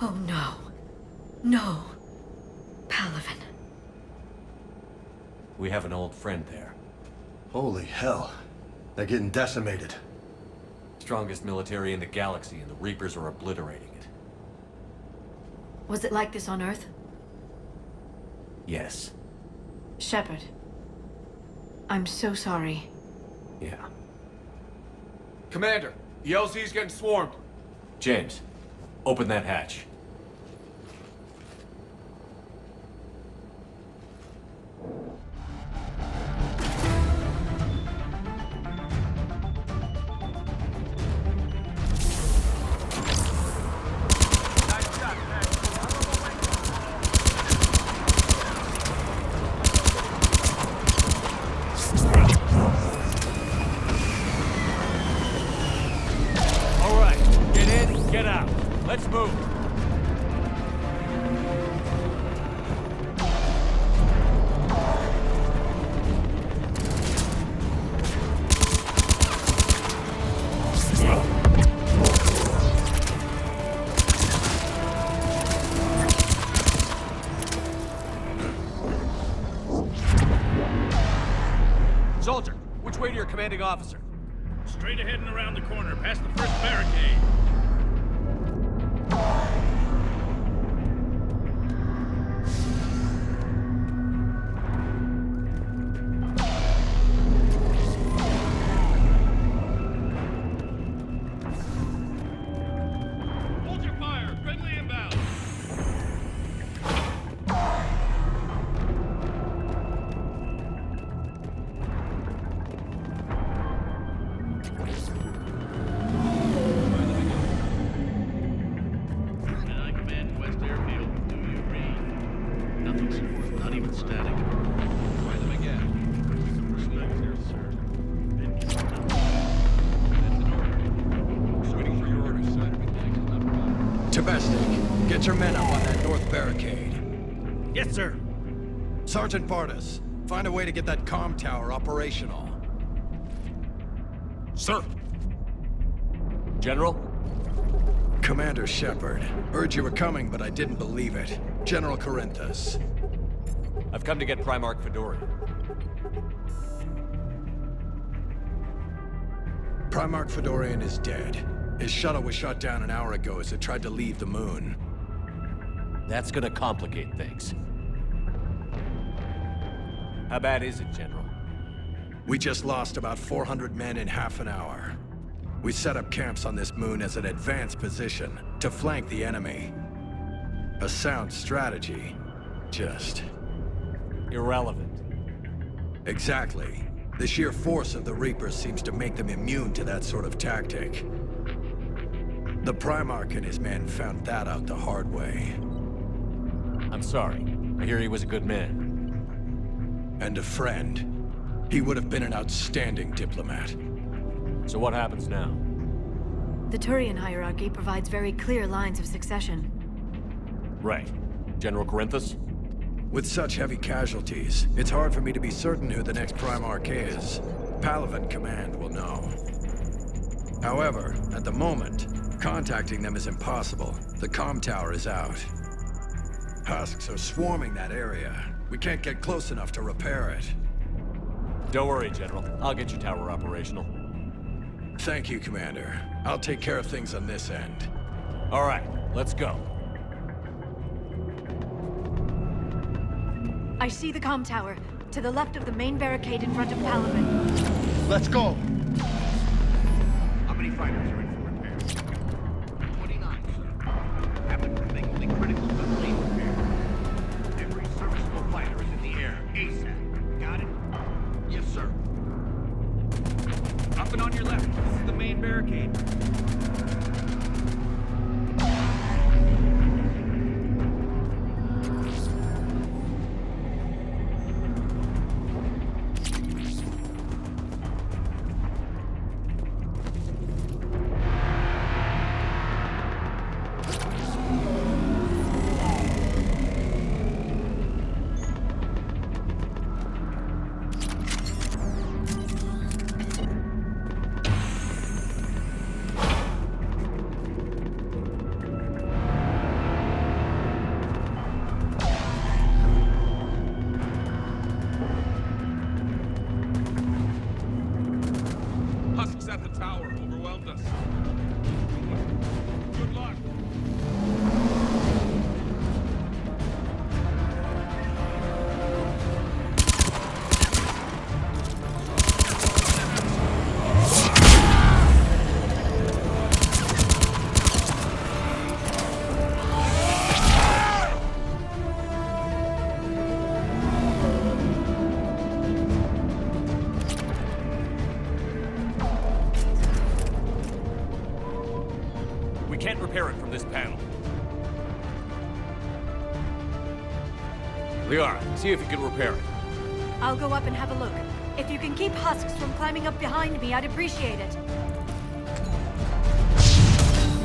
Oh no. No. Palaven. We have an old friend there. Holy hell. They're getting decimated. Strongest military in the galaxy, and the Reapers are obliterating it. Was it like this on Earth? Yes. Shepard. I'm so sorry. Yeah. Commander, the LZ's getting swarmed. James, open that hatch. Get out. Let's move. Soldier, which way to your commanding officer? Straight ahead and around the corner, past the first barricade. Hold your fire! Friendly inbound! Get your men up on that north barricade. Yes, sir. Sergeant Bartis, find a way to get that comm tower operational. Sir. General? Commander Shepard. Heard you were coming, but I didn't believe it. General Corinthus. I've come to get Primarch Fedora. Primarch Fedorian is dead. His shuttle was shot down an hour ago as it tried to leave the moon. That's gonna complicate things. How bad is it, General? We just lost about 400 men in half an hour. We set up camps on this moon as an advanced position to flank the enemy. A sound strategy. Just... Irrelevant. exactly. The sheer force of the Reapers seems to make them immune to that sort of tactic. The Primarch and his men found that out the hard way. I'm sorry. I hear he was a good man. And a friend. He would have been an outstanding diplomat. So what happens now? The Turian hierarchy provides very clear lines of succession. Right. General Corinthus? With such heavy casualties, it's hard for me to be certain who the next Primarch is. Palaven Command will know. However, at the moment, contacting them is impossible. The comm tower is out. Husks are swarming that area. We can't get close enough to repair it. Don't worry, General. I'll get your tower operational. Thank you, Commander. I'll take care of things on this end. All right, let's go. I see the comm tower, to the left of the main barricade in front of Palaven. Let's go. How many fighters are in for repair? 29, sir. Have them bring only critical to the lane repair. Every serviceable fighter is in the air, ASAP. Got it? Yes, sir. Up and on your left. This is the main barricade. Husks at the tower overwhelmed us. Good luck. We can't repair it from this panel. Liara, see if you can repair it. I'll go up and have a look. If you can keep Husks from climbing up behind me, I'd appreciate it.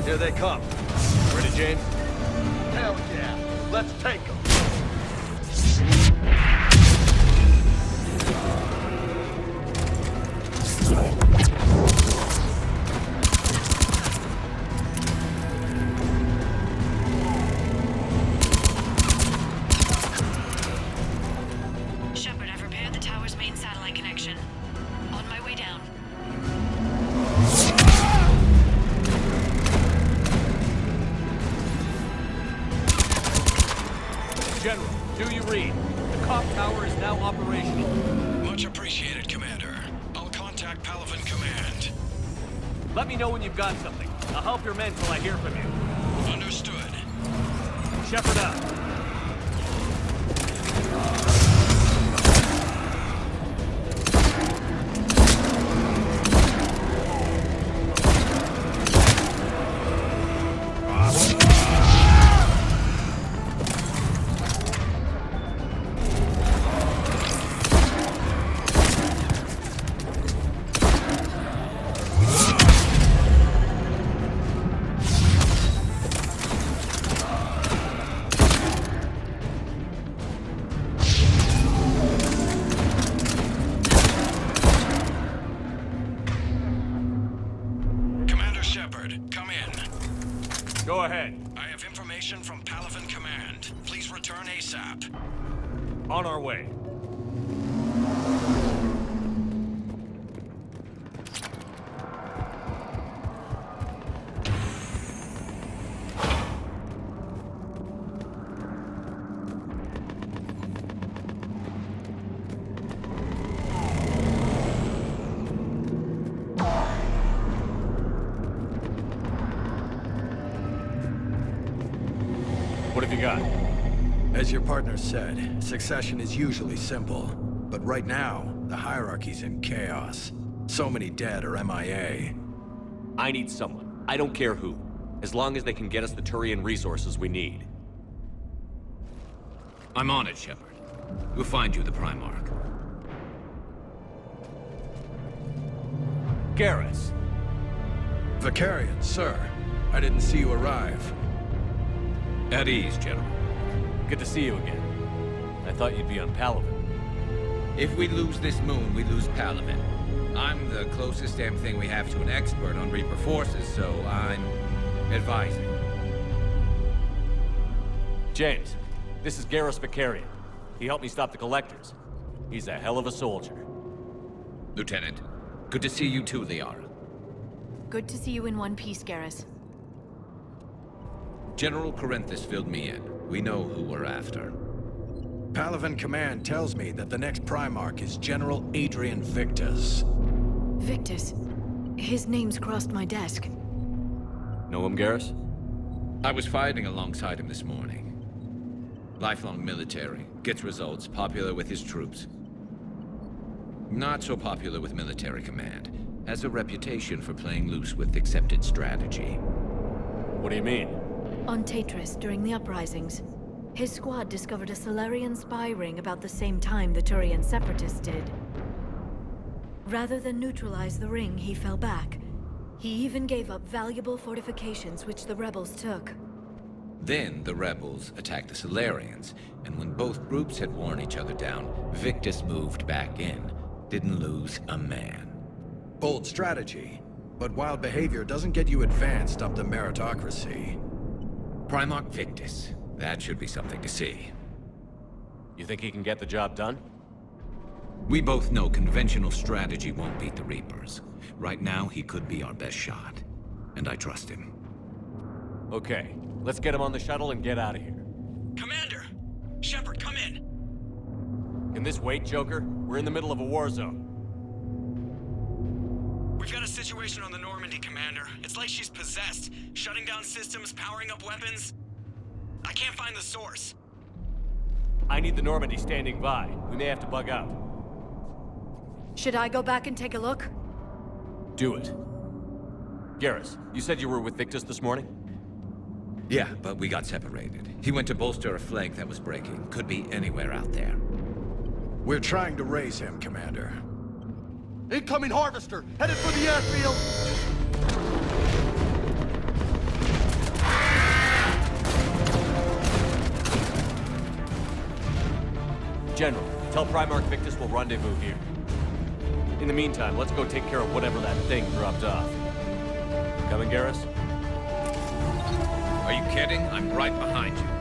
Here they come. Ready, James? Hell yeah. Let's take them. Shepard, I've repaired the tower's main satellite connection. On my way down. General, do you read? The comm tower is now operational. Much appreciated, Commander. I'll contact Palaven Command. Let me know when you've got something. I'll help your men till I hear from you. Understood. Shepard out. Go ahead. I have information from Palaven Command. Please return ASAP. On our way. What have you got? As your partner said, succession is usually simple. But right now, the hierarchy's in chaos. So many dead or MIA. I need someone. I don't care who. As long as they can get us the Turian resources we need. I'm on it, Shepard. We'll find you the Primarch. Garrus! Vicarian, sir. I didn't see you arrive. At ease, General. Good to see you again. I thought you'd be on Palaven. If we lose this moon, we lose Palaven. I'm the closest damn thing we have to an expert on Reaper forces, so I'm advising. James, this is Garrus Vicarian. He helped me stop the Collectors. He's a hell of a soldier. Lieutenant, good to see you too, Liara. Good to see you in one piece, Garrus. General Corinthus filled me in. We know who we're after. Palaven Command tells me that the next Primarch is General Adrian Victus. Victus. His name's crossed my desk. Know him, Garrus? I was fighting alongside him this morning. Lifelong military, gets results, popular with his troops. Not so popular with military command. Has a reputation for playing loose with accepted strategy. What do you mean? On Tatris, during the uprisings, his squad discovered a Solarian spy ring about the same time the Turian Separatists did. Rather than neutralize the ring, he fell back. He even gave up valuable fortifications which the rebels took. Then the rebels attacked the Solarians, and when both groups had worn each other down, Victus moved back in. Didn't lose a man. Bold strategy. But wild behavior doesn't get you advanced up the meritocracy. Primarch Victus. That should be something to see. You think he can get the job done? We both know conventional strategy won't beat the Reapers. Right now, he could be our best shot. And I trust him. Okay, let's get him on the shuttle and get out of here. Commander! Shepard, come in! Can this wait, Joker? We're in the middle of a war zone. We've got a situation on the Normandy, Commander. It's like she's possessed. Shutting down systems, powering up weapons. I can't find the source. I need the Normandy standing by. We may have to bug out. Should I go back and take a look? Do it. Garrus, you said you were with Victus this morning? Yeah, but we got separated. He went to bolster a flank that was breaking. Could be anywhere out there. We're trying to raise him, Commander. Incoming harvester! Headed for the airfield! General, tell Primarch Victus we'll rendezvous here. In the meantime, let's go take care of whatever that thing dropped off. Coming, Garrus? Are you kidding? I'm right behind you.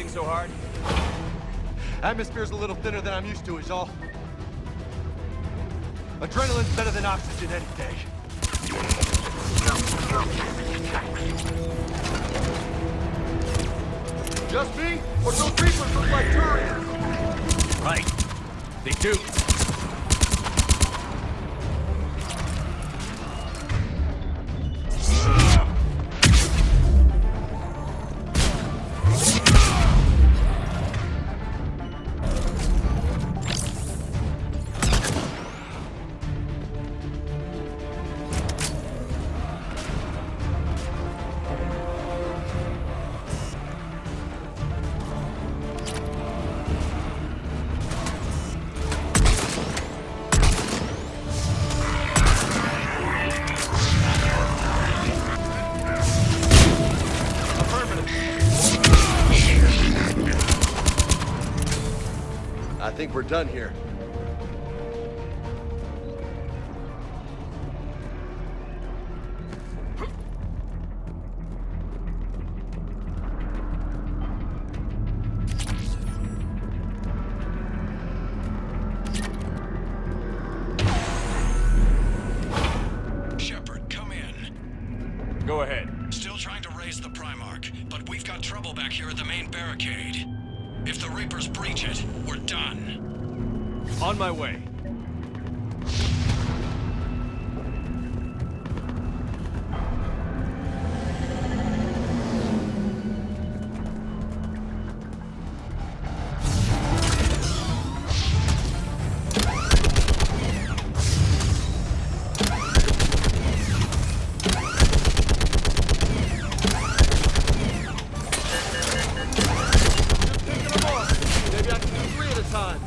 So hard? Atmosphere's a little thinner than I'm used to, is all. Adrenaline's better than oxygen any day. Just me? Or those Reapers look like Turians? Right. They do. I think we're done here. Shepard, come in. Go ahead. Still trying to raise the Primarch, but we've got trouble back here at the main barricade. If the Reapers breach it, we're done. On my way. Maybe I can do 3 at a time.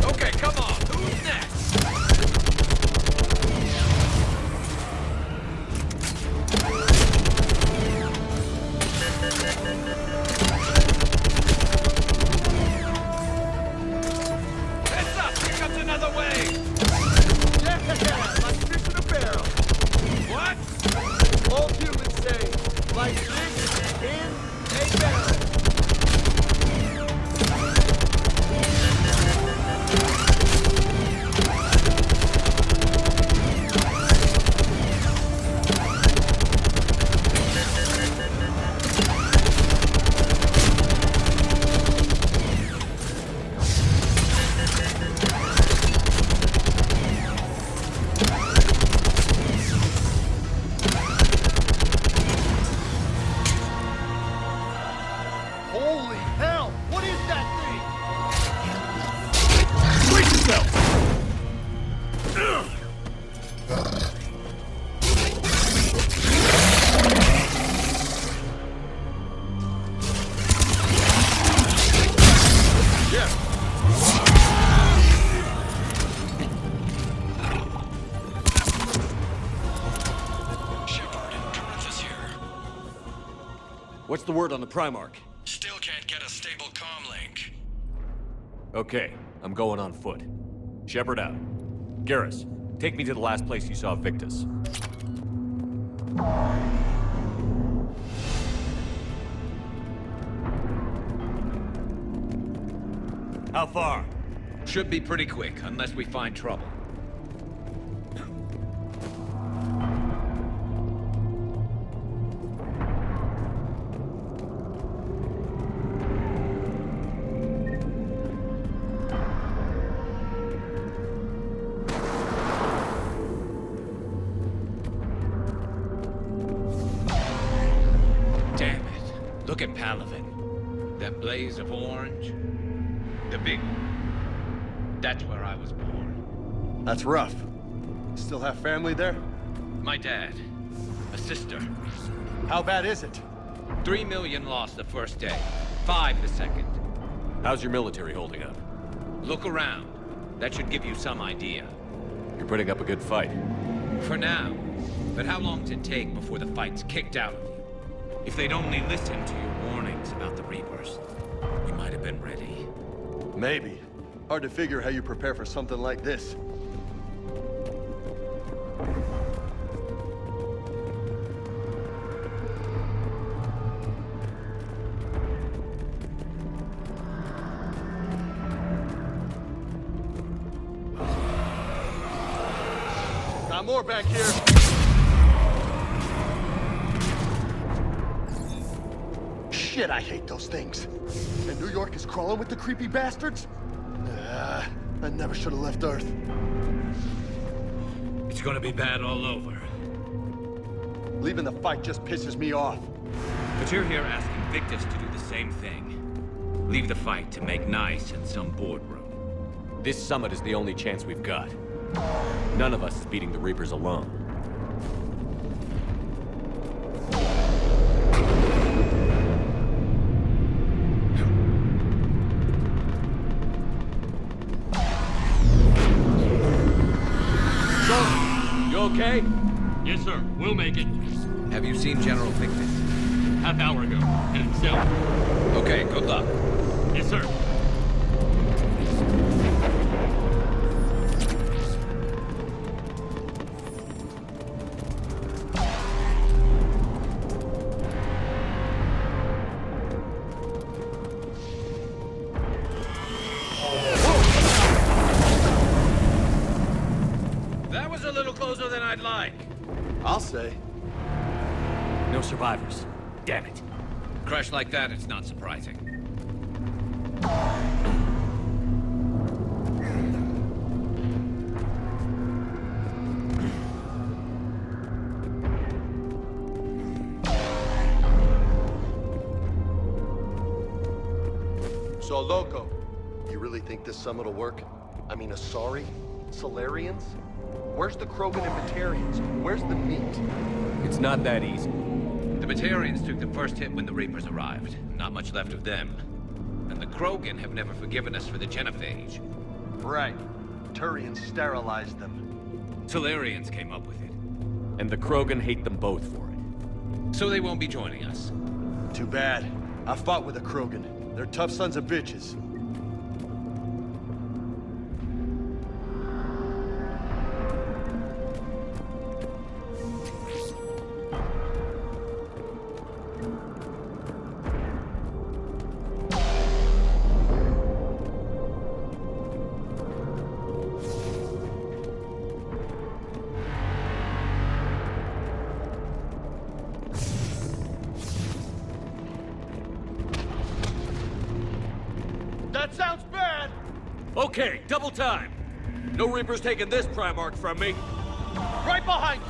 Okay, come on. Who's next? Heads up! Here comes another wave! Yeah, like fish in a barrel. What? Old humans say, like fish in a barrel. Holy hell! What is that thing? Brace yourself! Shepard, Corinth is here. What's the word on the Primarch? Still can't get a stable comm link. Okay, I'm going on foot. Shepard out. Garrus, take me to the last place you saw Victus. How far? Should be pretty quick, unless we find trouble. Damn it. Look at Palaven. That blaze of orange. The big one. That's where I was born. That's rough. Still have family there? My dad. A sister. How bad is it? 3 million lost the first day. 5 the second. How's your military holding up? Look around. That should give you some idea. You're putting up a good fight. For now. But how long does it take before the fight's kicked out of you? If they'd only listened to your warnings about the Reapers, we might have been ready. Maybe. Hard to figure how you prepare for something like this. Got more back here. Shit, I hate those things. And New York is crawling with the creepy bastards? I never should have left Earth. It's gonna be bad all over. Leaving the fight just pisses me off. But you're here asking Victus to do the same thing. Leave the fight to make nice in some boardroom. This summit is the only chance we've got. None of us is beating the Reapers alone. You okay? Yes, sir. We'll make it. Have you seen General Victus? Half hour ago. And himself? Okay, good luck. Yes, sir. That was a little closer than I'd like. I'll say. No survivors. Damn it. Crash like that, it's not surprising. So, Loco, you really think this summit will work? I mean, Asari? Solarians? Where's the Krogan and Batarians? Where's the meat? It's not that easy. The Batarians took the first hit when the Reapers arrived. Not much left of them. And the Krogan have never forgiven us for the genophage. Right. Turians sterilized them. Solarians came up with it. And the Krogan hate them both for it. So they won't be joining us. Too bad. I fought with the Krogan. They're tough sons of bitches. That sounds bad! Okay, double time. No Reapers taking this Primarch from me. Right behind you!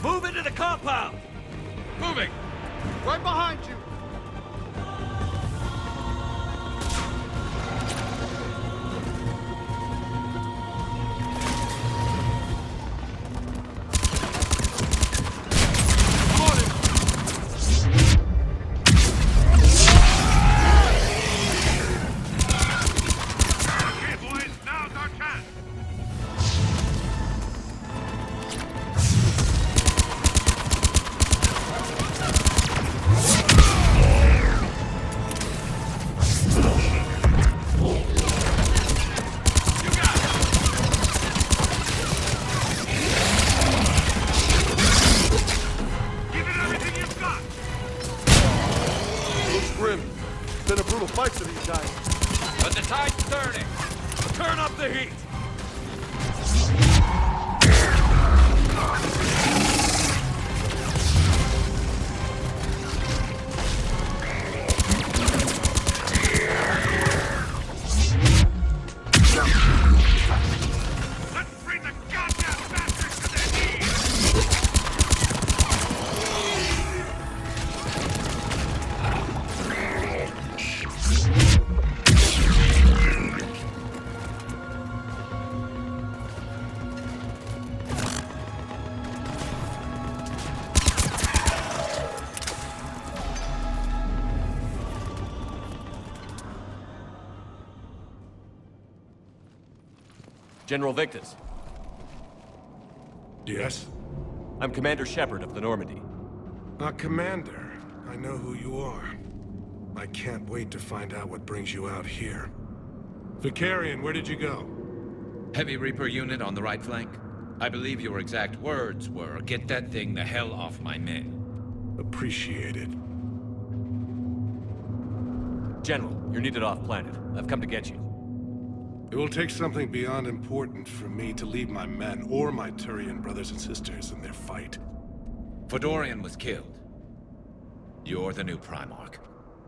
Move into the compound! Moving! Right behind you! Okay, boys, now's our chance. Give it everything you've got. Looks grim. Been a brutal fight for these guys. But the tide's turning! Turn up the heat! Let's bring the goddamn bastards to their knees. General Victus, Yes? I'm Commander Shepard of the Normandy. Commander. I know who you are. I can't wait to find out what brings you out here. Vicarian, where did you go? Heavy Reaper unit on the right flank. I believe your exact words were, "Get that thing the hell off my men." Appreciated. General, you're needed off-planet. I've come to get you. It will take something beyond important for me to leave my men or my Turian brothers and sisters in their fight. Fodorian was killed. You're the new Primarch.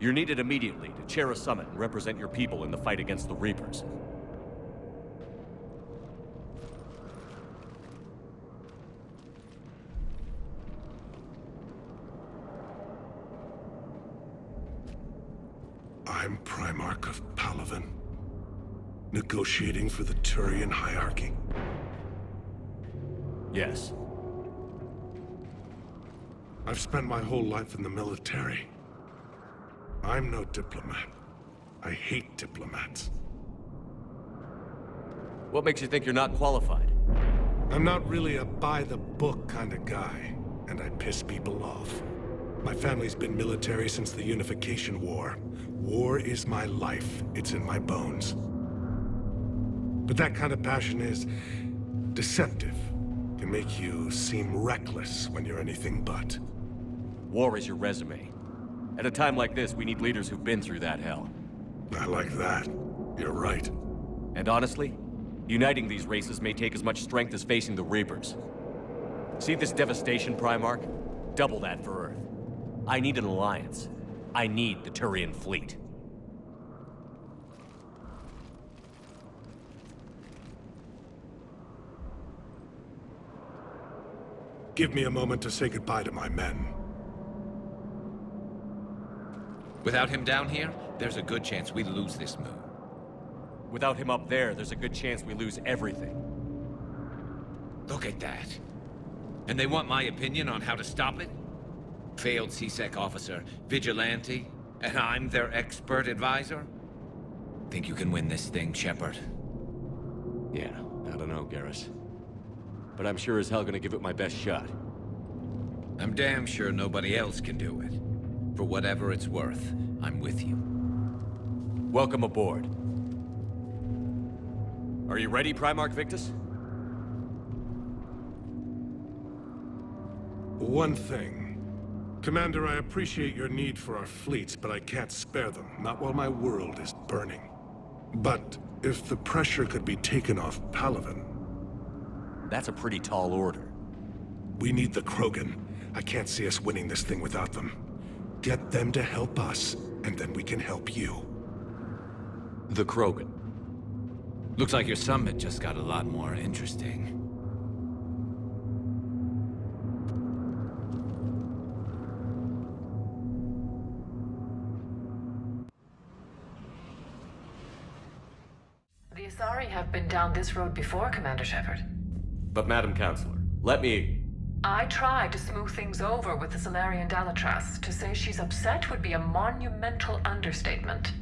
You're needed immediately to chair a summit and represent your people in the fight against the Reapers. I'm Primarch of Palaven, negotiating for the Turian hierarchy. Yes. I've spent my whole life in the military. I'm no diplomat. I hate diplomats. What makes you think you're not qualified? I'm not really a by-the-book kind of guy, and I piss people off. My family's been military since the Unification War. War is my life. It's in my bones. But that kind of passion is deceptive. Can make you seem reckless when you're anything but. War is your resume. At a time like this, we need leaders who've been through that hell. I like that. You're right. And honestly, uniting these races may take as much strength as facing the Reapers. See this devastation, Primarch? Double that for Earth. I need an alliance. I need the Turian fleet. Give me a moment to say goodbye to my men. Without him down here, there's a good chance we lose this moon. Without him up there's a good chance we lose everything. Look at that. And they want my opinion on how to stop it? Failed C-Sec officer, vigilante, and I'm their expert advisor? Think you can win this thing, Shepard? Yeah, I don't know, Garrus. But I'm sure as hell gonna give it my best shot. I'm damn sure nobody else can do it. For whatever it's worth, I'm with you. Welcome aboard. Are you ready, Primarch Victus? One thing. Commander, I appreciate your need for our fleets, but I can't spare them. Not while my world is burning. But if the pressure could be taken off Palaven... That's a pretty tall order. We need the Krogan. I can't see us winning this thing without them. Get them to help us, and then we can help you. The Krogan. Looks like your summit just got a lot more interesting. The Asari have been down this road before, Commander Shepard. But Madam Counselor, let me... I tried to smooth things over with the Solarian Dalatras. To say she's upset would be a monumental understatement.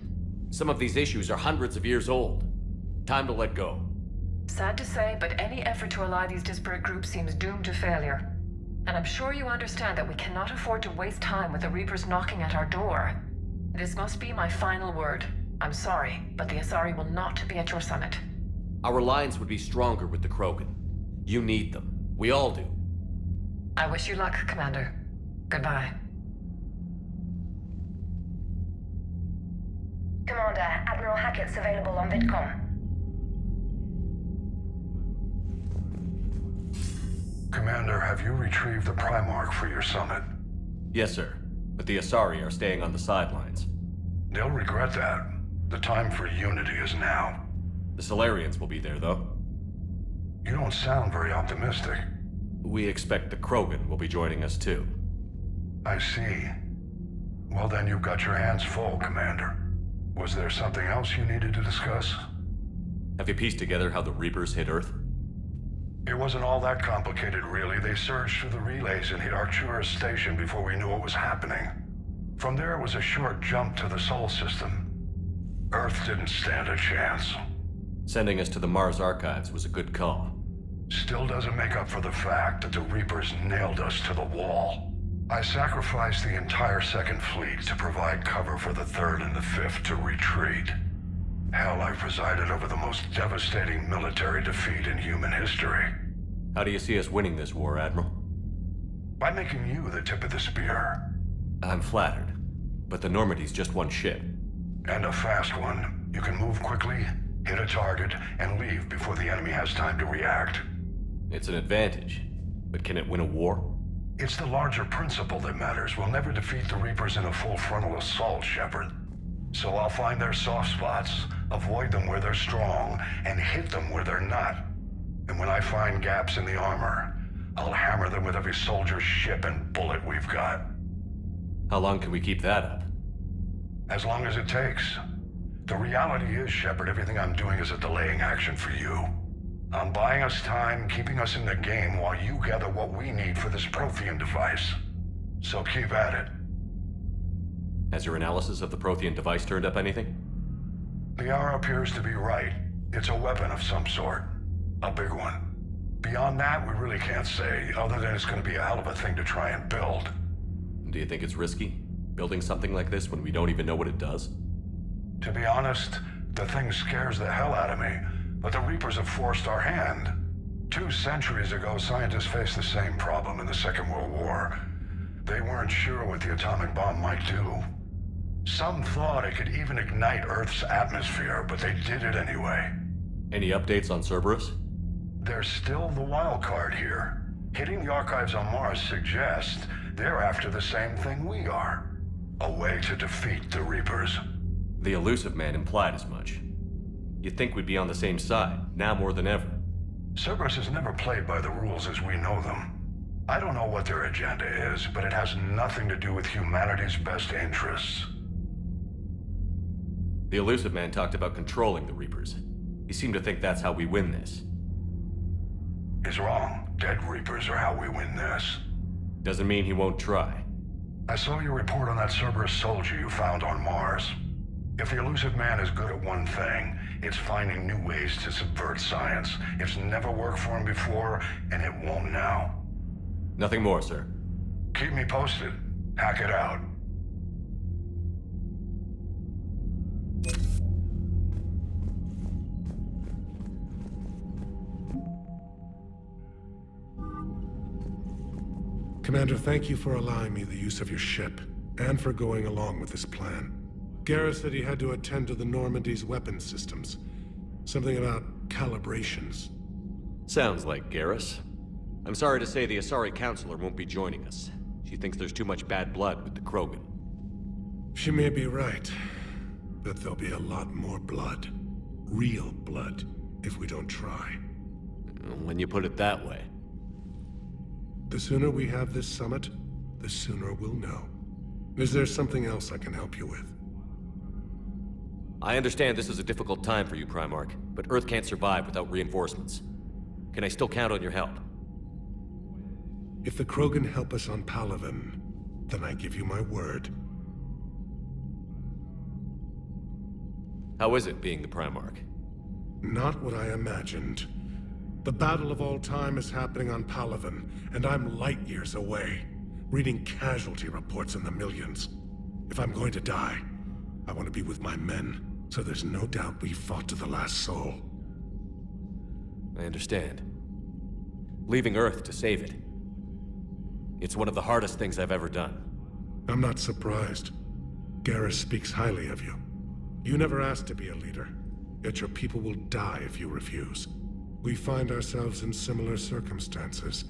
Some of these issues are hundreds of years old. Time to let go. Sad to say, but any effort to ally these disparate groups seems doomed to failure. And I'm sure you understand that we cannot afford to waste time with the Reapers knocking at our door. This must be my final word. I'm sorry, but the Asari will not be at your summit. Our alliance would be stronger with the Krogan. You need them. We all do. I wish you luck, Commander. Goodbye. Commander, Admiral Hackett's available on VidCom. Commander, have you retrieved the Primarch for your summit? Yes, sir. But the Asari are staying on the sidelines. They'll regret that. The time for unity is now. The Solarians will be there, though. You don't sound very optimistic. We expect the Krogan will be joining us, too. I see. Well, then you've got your hands full, Commander. Was there something else you needed to discuss? Have you pieced together how the Reapers hit Earth? It wasn't all that complicated, really. They surged through the relays and hit Arcturus Station before we knew what was happening. From there, it was a short jump to the Sol system. Earth didn't stand a chance. Sending us to the Mars Archives was a good call. Still doesn't make up for the fact that the Reapers nailed us to the wall. I sacrificed the entire Second Fleet to provide cover for the Third and the Fifth to retreat. Hell, I presided over the most devastating military defeat in human history. How do you see us winning this war, Admiral? By making you the tip of the spear. I'm flattered, but the Normandy's just one ship. And a fast one. You can move quickly, hit a target, and leave before the enemy has time to react. It's an advantage, but can it win a war? It's the larger principle that matters. We'll never defeat the Reapers in a full frontal assault, Shepard. So I'll find their soft spots, avoid them where they're strong, and hit them where they're not. And when I find gaps in the armor, I'll hammer them with every soldier, ship, and bullet we've got. How long can we keep that up? As long as it takes. The reality is, Shepard, everything I'm doing is a delaying action for you. I'm buying us time, keeping us in the game while you gather what we need for this Prothean device. So keep at it. Has your analysis of the Prothean device turned up anything? The R appears to be right. It's a weapon of some sort. A big one. Beyond that, we really can't say, other than it's going to be a hell of a thing to try and build. Do you think it's risky, building something like this when we don't even know what it does? To be honest, the thing scares the hell out of me, but the Reapers have forced our hand. 2 centuries ago, scientists faced the same problem in the Second World War. They weren't sure what the atomic bomb might do. Some thought it could even ignite Earth's atmosphere, but they did it anyway. Any updates on Cerberus? They're still the wild card here. Hitting the archives on Mars suggests they're after the same thing we are. A way to defeat the Reapers. The Elusive Man implied as much. You'd think we'd be on the same side, now more than ever. Cerberus has never played by the rules as we know them. I don't know what their agenda is, but it has nothing to do with humanity's best interests. The Elusive Man talked about controlling the Reapers. He seemed to think that's how we win this. He's wrong. Dead Reapers are how we win this. Doesn't mean he won't try. I saw your report on that Cerberus soldier you found on Mars. If the Elusive Man is good at one thing, it's finding new ways to subvert science. It's never worked for him before, and it won't now. Nothing more, sir. Keep me posted. Hack it out. Commander, thank you for allowing me the use of your ship, and for going along with this plan. Garrus said he had to attend to the Normandy's weapons systems. Something about calibrations. Sounds like Garrus. I'm sorry to say the Asari Counselor won't be joining us. She thinks there's too much bad blood with the Krogan. She may be right, but there'll be a lot more blood. Real blood, if we don't try. When you put it that way. The sooner we have this summit, the sooner we'll know. Is there something else I can help you with? I understand this is a difficult time for you, Primarch, but Earth can't survive without reinforcements. Can I still count on your help? If the Krogan help us on Palaven, then I give you my word. How is it being the Primarch? Not what I imagined. The battle of all time is happening on Palaven, and I'm light years away, reading casualty reports in the millions. If I'm going to die, I want to be with my men, so there's no doubt we fought to the last soul. I understand. Leaving Earth to save it. It's one of the hardest things I've ever done. I'm not surprised. Garrus speaks highly of you. You never asked to be a leader, yet your people will die if you refuse. We find ourselves in similar circumstances.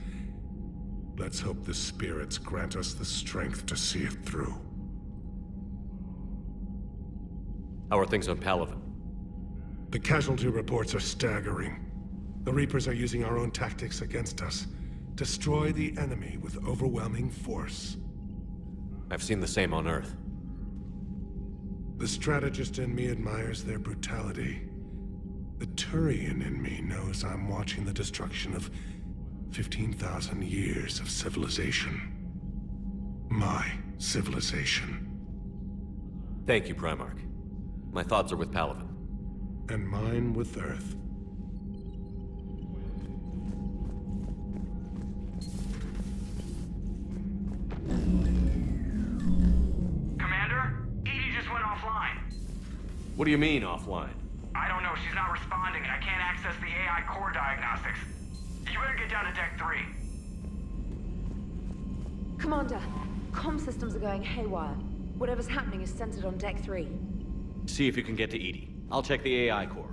Let's hope the spirits grant us the strength to see it through. How are things on Palaven? The casualty reports are staggering. The Reapers are using our own tactics against us. Destroy the enemy with overwhelming force. I've seen the same on Earth. The strategist in me admires their brutality. The Turian in me knows I'm watching the destruction of 15,000 years of civilization. My civilization. Thank you, Primarch. My thoughts are with Palaven. And mine with Earth. Commander? Edie just went offline. What do you mean, offline? I don't know, she's not responding, and I can't access the AI core diagnostics. You better get down to Deck 3. Commander, comm systems are going haywire. Whatever's happening is centered on Deck 3. See if you can get to Edie. I'll check the AI core.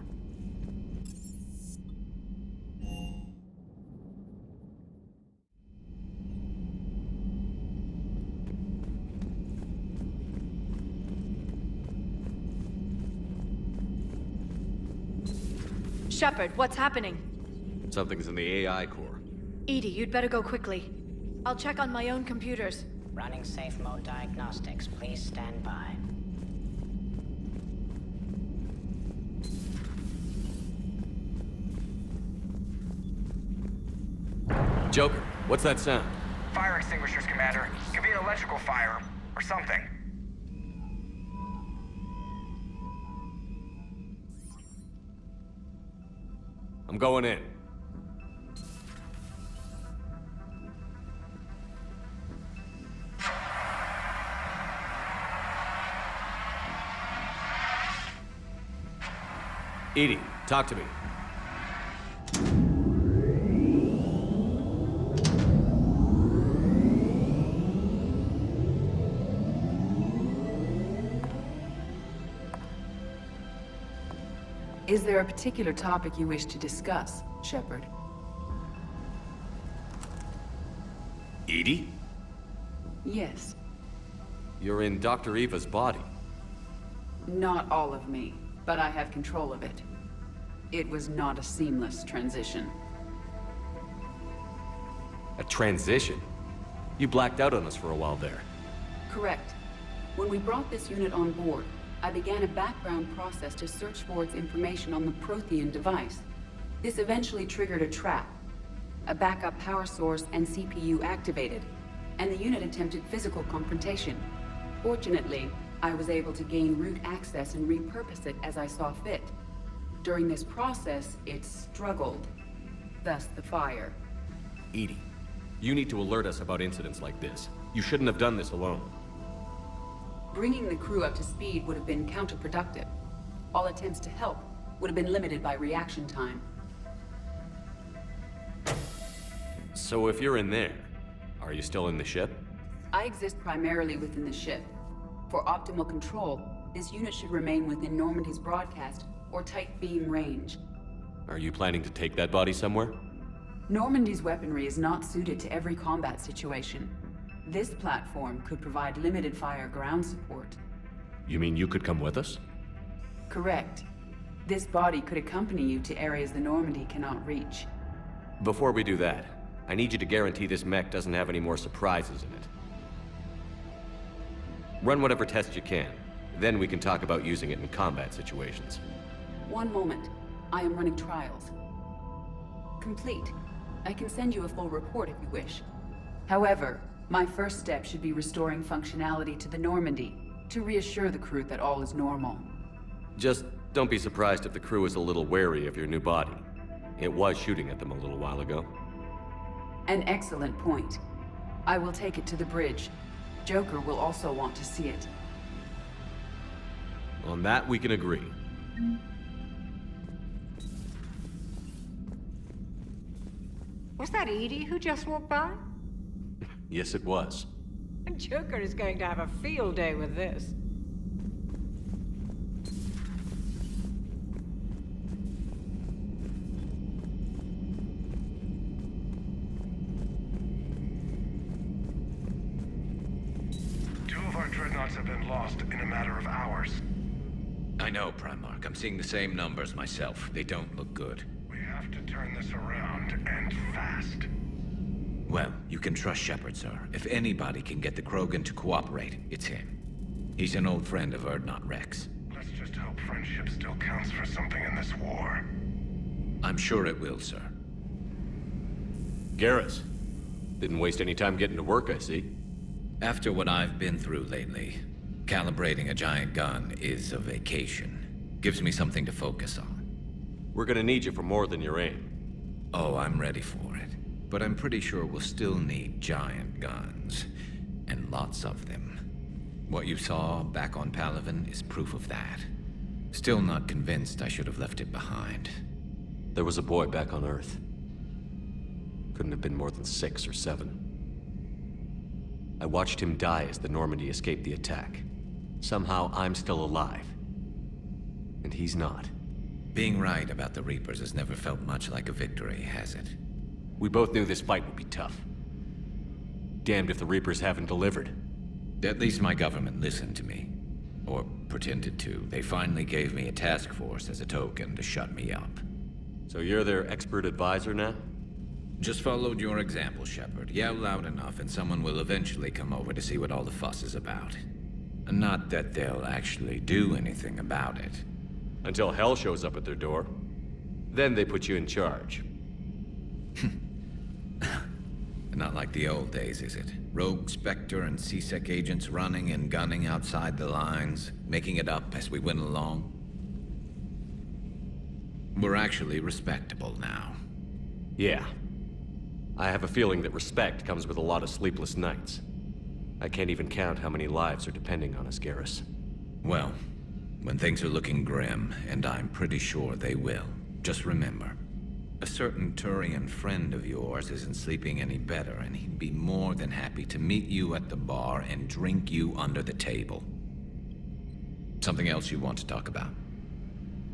Shepard, what's happening? Something's in the AI core. Edie, you'd better go quickly. I'll check on my own computers. Running safe mode diagnostics. Please stand by. Joker, what's that sound? Fire extinguishers, Commander. Could be an electrical fire, or something. I'm going in. Edie, talk to me. Is there a particular topic you wish to discuss, Shepard? Edie? Yes. You're in Dr. Eva's body. Not all of me, but I have control of it. It was not a seamless transition. A transition? You blacked out on us for a while there. Correct. When we brought this unit on board, I began a background process to search for its information on the Prothean device. This eventually triggered a trap. A backup power source and CPU activated, and the unit attempted physical confrontation. Fortunately, I was able to gain root access and repurpose it as I saw fit. During this process, it struggled. Thus the fire. Edie, you need to alert us about incidents like this. You shouldn't have done this alone. Bringing the crew up to speed would have been counterproductive. All attempts to help would have been limited by reaction time. So if you're in there, are you still in the ship? I exist primarily within the ship. For optimal control, this unit should remain within Normandy's broadcast or tight beam range. Are you planning to take that body somewhere? Normandy's weaponry is not suited to every combat situation. This platform could provide limited fire ground support. You mean you could come with us? Correct. This body could accompany you to areas the Normandy cannot reach. Before we do that, I need you to guarantee this mech doesn't have any more surprises in it. Run whatever tests you can. Then we can talk about using it in combat situations. One moment. I am running trials. Complete. I can send you a full report if you wish. However, my first step should be restoring functionality to the Normandy, to reassure the crew that all is normal. Just don't be surprised if the crew is a little wary of your new body. It was shooting at them a little while ago. An excellent point. I will take it to the bridge. Joker will also want to see it. On that, we can agree. Was that Edie who just walked by? Yes, it was. Joker is going to have a field day with this. Two of our dreadnoughts have been lost in a matter of hours. I know, Primarch. I'm seeing the same numbers myself. They don't look good. We have to turn this around, and fast. Well, you can trust Shepard, sir. If anybody can get the Krogan to cooperate, it's him. He's an old friend of Urdnot Rex. Let's just hope friendship still counts for something in this war. I'm sure it will, sir. Garrus. Didn't waste any time getting to work, I see. After what I've been through lately, calibrating a giant gun is a vacation. Gives me something to focus on. We're gonna need you for more than your aim. Oh, I'm ready for it. But I'm pretty sure we'll still need giant guns. And lots of them. What you saw back on Palaven is proof of that. Still not convinced I should have left it behind. There was a boy back on Earth. Couldn't have been more than 6 or 7. I watched him die as the Normandy escaped the attack. Somehow I'm still alive. And he's not. Being right about the Reapers has never felt much like a victory, has it? We both knew this fight would be tough. Damned if the Reapers haven't delivered. At least my government listened to me. Or pretended to. They finally gave me a task force as a token to shut me up. So you're their expert advisor now? Just followed your example, Shepard. Yell loud enough and someone will eventually come over to see what all the fuss is about. Not that they'll actually do anything about it. Until hell shows up at their door. Then they put you in charge. Not like the old days, is it? Rogue Spectre and C-Sec agents running and gunning outside the lines, making it up as we went along. We're actually respectable now. Yeah. I have a feeling that respect comes with a lot of sleepless nights. I can't even count how many lives are depending on us, Garrus. Well, when things are looking grim, and I'm pretty sure they will, just remember, a certain Turian friend of yours isn't sleeping any better, and he'd be more than happy to meet you at the bar and drink you under the table. Something else you want to talk about?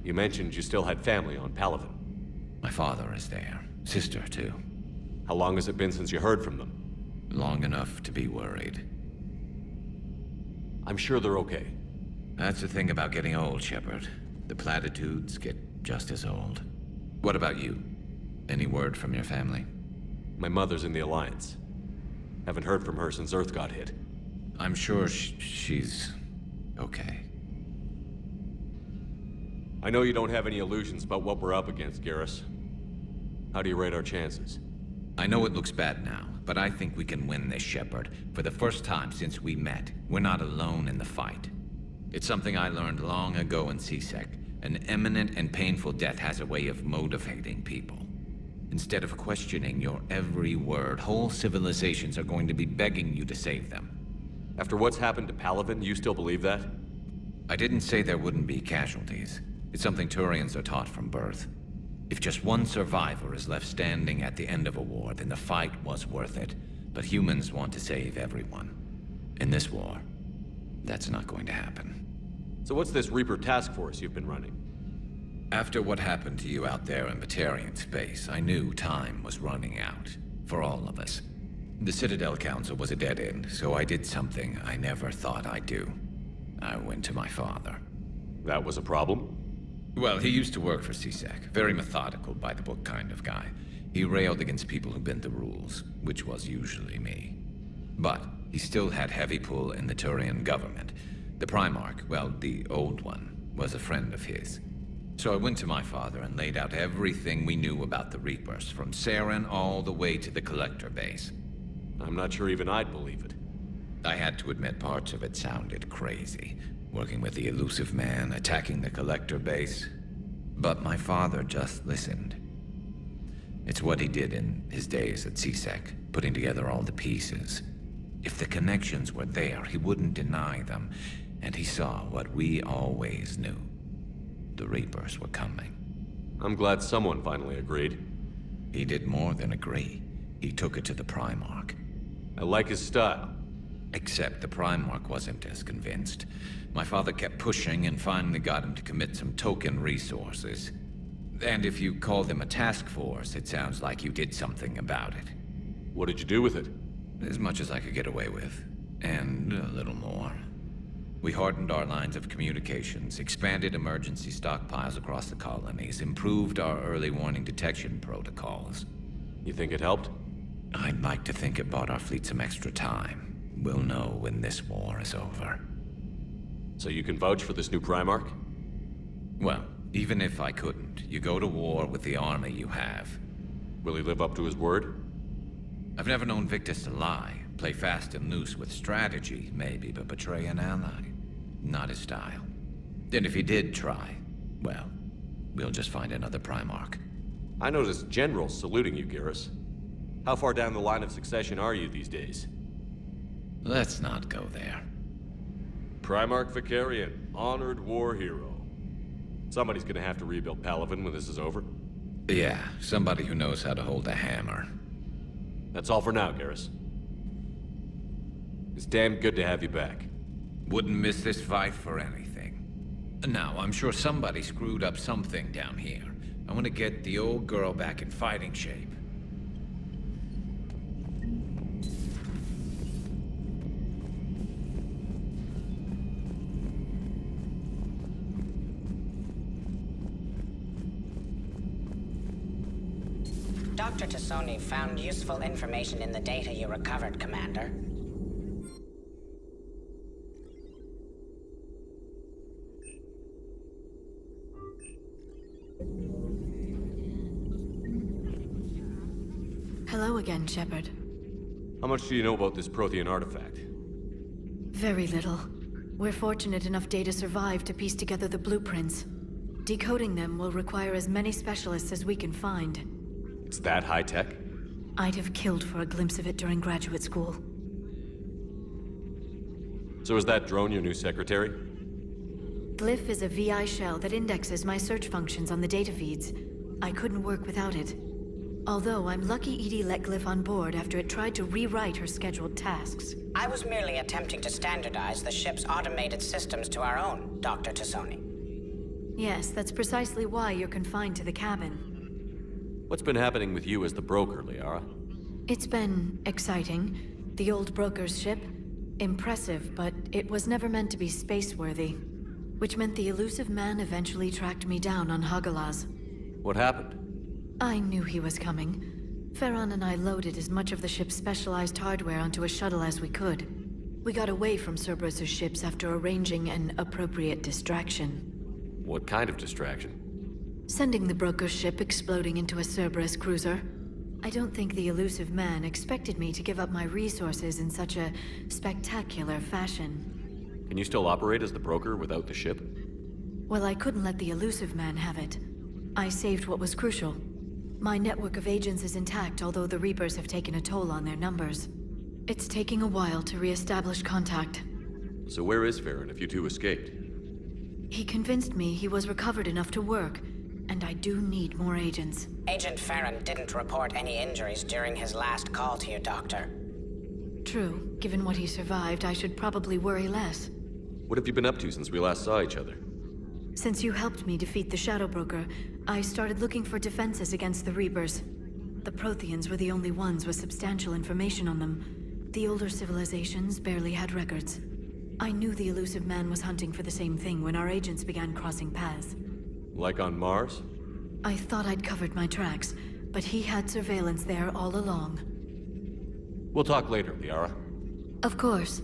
You mentioned you still had family on Palaven. My father is there. Sister, too. How long has it been since you heard from them? Long enough to be worried. I'm sure they're okay. That's the thing about getting old, Shepard. The platitudes get just as old. What about you? Any word from your family? My mother's in the Alliance. Haven't heard from her since Earth got hit. I'm sure she's okay. I know you don't have any illusions about what we're up against, Garrus. How do you rate our chances? I know it looks bad now, but I think we can win this, Shepard. For the first time since we met, we're not alone in the fight. It's something I learned long ago in C-Sec. An imminent and painful death has a way of motivating people. Instead of questioning your every word, whole civilizations are going to be begging you to save them. After what's happened to Palaven, you still believe that? I didn't say there wouldn't be casualties. It's something Turians are taught from birth. If just one survivor is left standing at the end of a war, then the fight was worth it. But humans want to save everyone. In this war, that's not going to happen. So what's this Reaper task force you've been running? After what happened to you out there in Batarian space, I knew time was running out. For all of us. The Citadel Council was a dead end, so I did something I never thought I'd do. I went to my father. That was a problem? Well, he used to work for C-Sec. Very methodical, by-the-book kind of guy. He railed against people who bent the rules, which was usually me. But he still had heavy pull in the Turian government. The Primarch, well, the old one, was a friend of his. So I went to my father and laid out everything we knew about the Reapers, from Saren all the way to the Collector base. I'm not sure even I'd believe it. I had to admit parts of it sounded crazy. Working with the elusive man, attacking the Collector base. But my father just listened. It's what he did in his days at C-Sec, putting together all the pieces. If the connections were there, he wouldn't deny them. And he saw what we always knew. The Reapers were coming. I'm glad someone finally agreed. He did more than agree. He took it to the Primarch. I like his style. Except the Primarch wasn't as convinced. My father kept pushing and finally got him to commit some token resources. And if you call them a task force, it sounds like you did something about it. What did you do with it? As much as I could get away with. And a little more. We hardened our lines of communications, expanded emergency stockpiles across the colonies, improved our early warning detection protocols. You think it helped? I'd like to think it bought our fleet some extra time. We'll know when this war is over. So you can vouch for this new Primarch? Well, even if I couldn't, you go to war with the army you have. Will he live up to his word? I've never known Victus to lie. Play fast and loose with strategy, maybe, but betray an ally. Not his style. And if he did try, well, we'll just find another Primarch. I noticed generals saluting you, Garrus. How far down the line of succession are you these days? Let's not go there. Primarch Vicarian, honored war hero. Somebody's gonna have to rebuild Palaven when this is over. Yeah, somebody who knows how to hold a hammer. That's all for now, Garrus. It's damn good to have you back. Wouldn't miss this fight for anything. Now, I'm sure somebody screwed up something down here. I want to get the old girl back in fighting shape. Dr. Tassoni found useful information in the data you recovered, Commander. Hello again, Shepard. How much do you know about this Prothean artifact? Very little. We're fortunate enough Data survived to piece together the blueprints. Decoding them will require as many specialists as we can find. It's that high-tech? I'd have killed for a glimpse of it during graduate school. So is that drone your new secretary? Glyph is a VI shell that indexes my search functions on the data feeds. I couldn't work without it. Although I'm lucky Edie let Glyph on board after it tried to rewrite her scheduled tasks. I was merely attempting to standardize the ship's automated systems to our own, Dr. Tassoni. Yes, that's precisely why you're confined to the cabin. What's been happening with you as the broker, Liara? It's been exciting. The old broker's ship, impressive, but it was never meant to be space-worthy. Which meant the elusive man eventually tracked me down on Hagalaz. What happened? I knew he was coming. Farron and I loaded as much of the ship's specialized hardware onto a shuttle as we could. We got away from Cerberus' ships after arranging an appropriate distraction. What kind of distraction? Sending the broker's ship exploding into a Cerberus cruiser. I don't think the elusive man expected me to give up my resources in such a spectacular fashion. Can you still operate as the broker without the ship? Well, I couldn't let the elusive man have it. I saved what was crucial. My network of agents is intact, although the Reapers have taken a toll on their numbers. It's taking a while to re-establish contact. So where is Farron if you two escaped? He convinced me he was recovered enough to work, and I do need more agents. Agent Farron didn't report any injuries during his last call to you, Doctor. True. Given what he survived, I should probably worry less. What have you been up to since we last saw each other? Since you helped me defeat the Shadow Broker, I started looking for defenses against the Reapers. The Protheans were the only ones with substantial information on them. The older civilizations barely had records. I knew the elusive man was hunting for the same thing when our agents began crossing paths. Like on Mars? I thought I'd covered my tracks, but he had surveillance there all along. We'll talk later, Liara. Of course.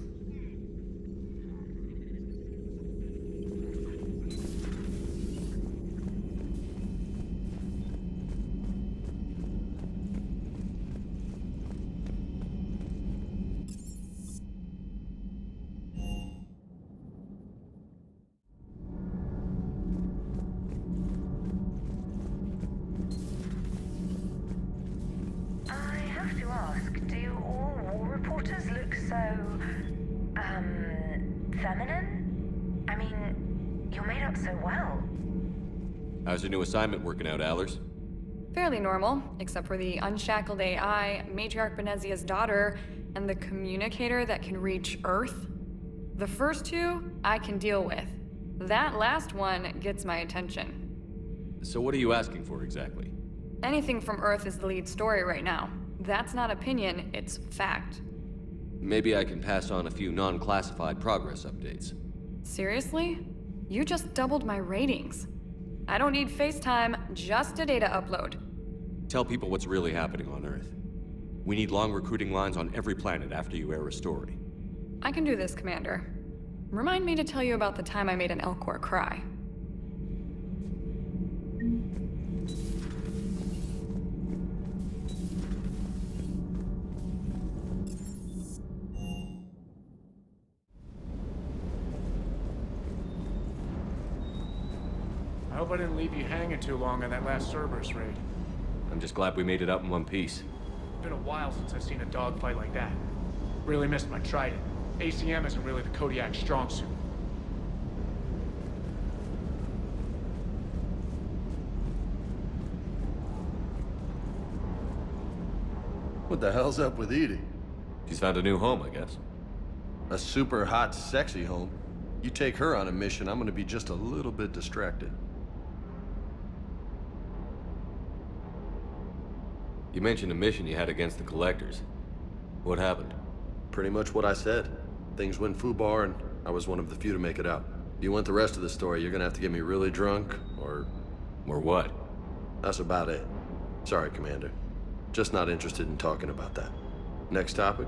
Feminine? I mean, you're made up so well. How's your new assignment working out, Allers? Fairly normal, except for the unshackled AI, Matriarch Benezia's daughter, and the communicator that can reach Earth. The first two, I can deal with. That last one gets my attention. So what are you asking for exactly? Anything from Earth is the lead story right now. That's not opinion, it's fact. Maybe I can pass on a few non-classified progress updates. Seriously? You just doubled my ratings. I don't need FaceTime, just a data upload. Tell people what's really happening on Earth. We need long recruiting lines on every planet after you air a story. I can do this, Commander. Remind me to tell you about the time I made an Elcor cry. I hope I didn't leave you hanging too long on that last Cerberus raid. I'm just glad we made it out in one piece. Been a while since I've seen a dogfight like that. Really missed my trident. ACM isn't really the Kodiak's strong suit. What the hell's up with Edie? She's found a new home, I guess. A super hot, sexy home. You take her on a mission, I'm gonna be just a little bit distracted. You mentioned a mission you had against the Collectors. What happened? Pretty much what I said. Things went foobar, and I was one of the few to make it out. If you want the rest of the story, you're gonna have to get me really drunk, or... Or what? That's about it. Sorry, Commander. Just not interested in talking about that. Next topic?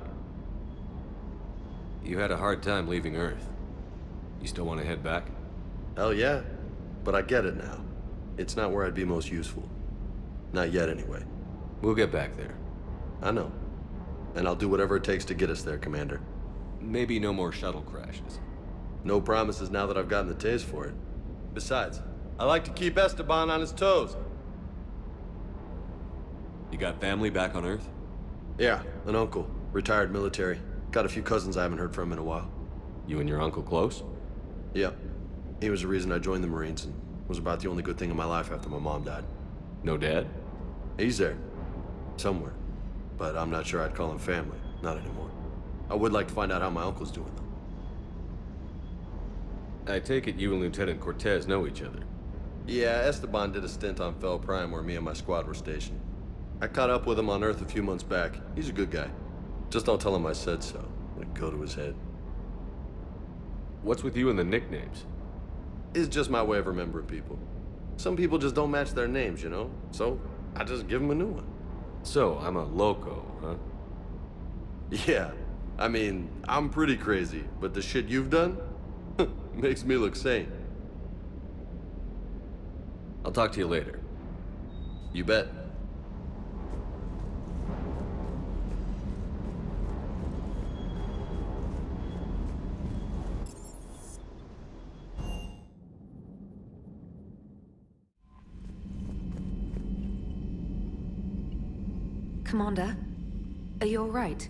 You had a hard time leaving Earth. You still want to head back? Hell yeah. But I get it now. It's not where I'd be most useful. Not yet, anyway. We'll get back there. I know. And I'll do whatever it takes to get us there, Commander. Maybe no more shuttle crashes. No promises now that I've gotten the taste for it. Besides, I like to keep Esteban on his toes. You got family back on Earth? Yeah, an uncle. Retired military. Got a few cousins I haven't heard from in a while. You and your uncle close? Yep. He was the reason I joined the Marines and was about the only good thing in my life after my mom died. No dad? He's there. Somewhere. But I'm not sure I'd call him family. Not anymore. I would like to find out how my uncle's doing, though. I take it you and Lieutenant Cortez know each other. Yeah, Esteban did a stint on Fel Prime where me and my squad were stationed. I caught up with him on Earth a few months back. He's a good guy. Just don't tell him I said so. It'd go to his head. What's with you and the nicknames? It's just my way of remembering people. Some people just don't match their names, you know? So, I just give them a new one. So, I'm a loco, huh? Yeah. I mean, I'm pretty crazy, but the shit you've done makes me look sane. I'll talk to you later. You bet. Commander, are you all right?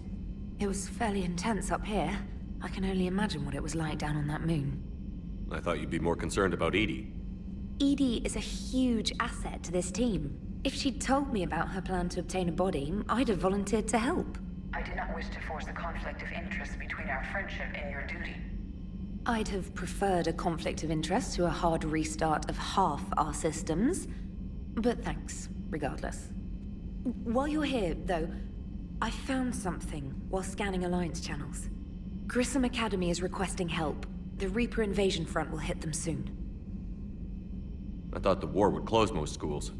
It was fairly intense up here. I can only imagine what it was like down on that moon. I thought you'd be more concerned about Edie. Edie is a huge asset to this team. If she'd told me about her plan to obtain a body, I'd have volunteered to help. I did not wish to force a conflict of interest between our friendship and your duty. I'd have preferred a conflict of interest to a hard restart of half our systems. But thanks, regardless. While you're here, though, I found something while scanning Alliance channels. Grissom Academy is requesting help. The Reaper invasion front will hit them soon. I thought the war would close most schools.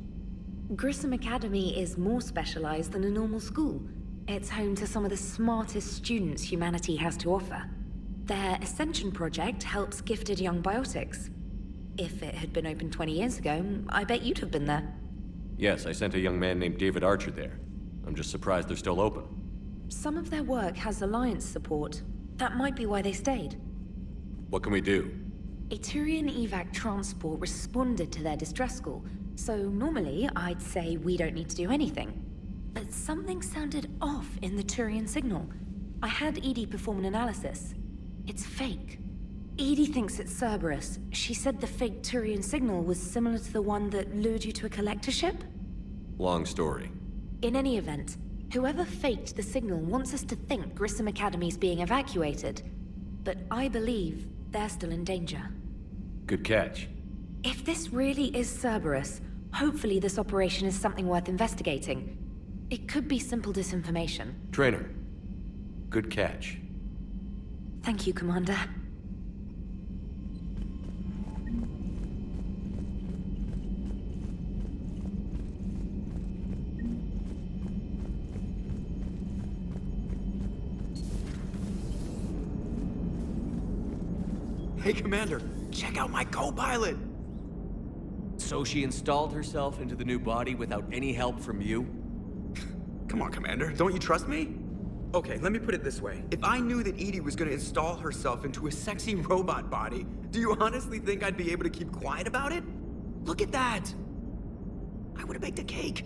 Grissom Academy is more specialized than a normal school. It's home to some of the smartest students humanity has to offer. Their Ascension project helps gifted young biotics. If it had been open 20 years ago, I bet you'd have been there. Yes, I sent a young man named David Archer there. I'm just surprised they're still open. Some of their work has Alliance support. That might be why they stayed. What can we do? A Turian evac transport responded to their distress call, so normally I'd say we don't need to do anything. But something sounded off in the Turian signal. I had Edie perform an analysis. It's fake. Edie thinks it's Cerberus. She said the fake Turian signal was similar to the one that lured you to a collector ship? Long story. In any event, whoever faked the signal wants us to think Grissom Academy's being evacuated. But I believe they're still in danger. Good catch. If this really is Cerberus, hopefully this operation is something worth investigating. It could be simple disinformation. Trainer, good catch. Thank you, Commander. Hey, Commander, check out my co-pilot! So she installed herself into the new body without any help from you? Come on, Commander, don't you trust me? Okay, let me put it this way. If I knew that Edie was gonna install herself into a sexy robot body, do you honestly think I'd be able to keep quiet about it? Look at that! I would've baked a cake.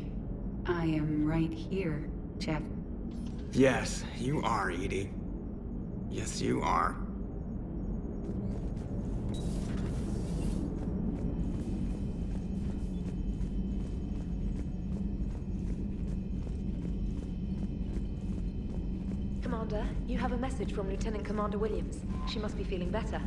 I am right here, Jeff. Yes, you are, Edie. Yes, you are. Commander, you have a message from Lieutenant Commander Williams. She must be feeling better.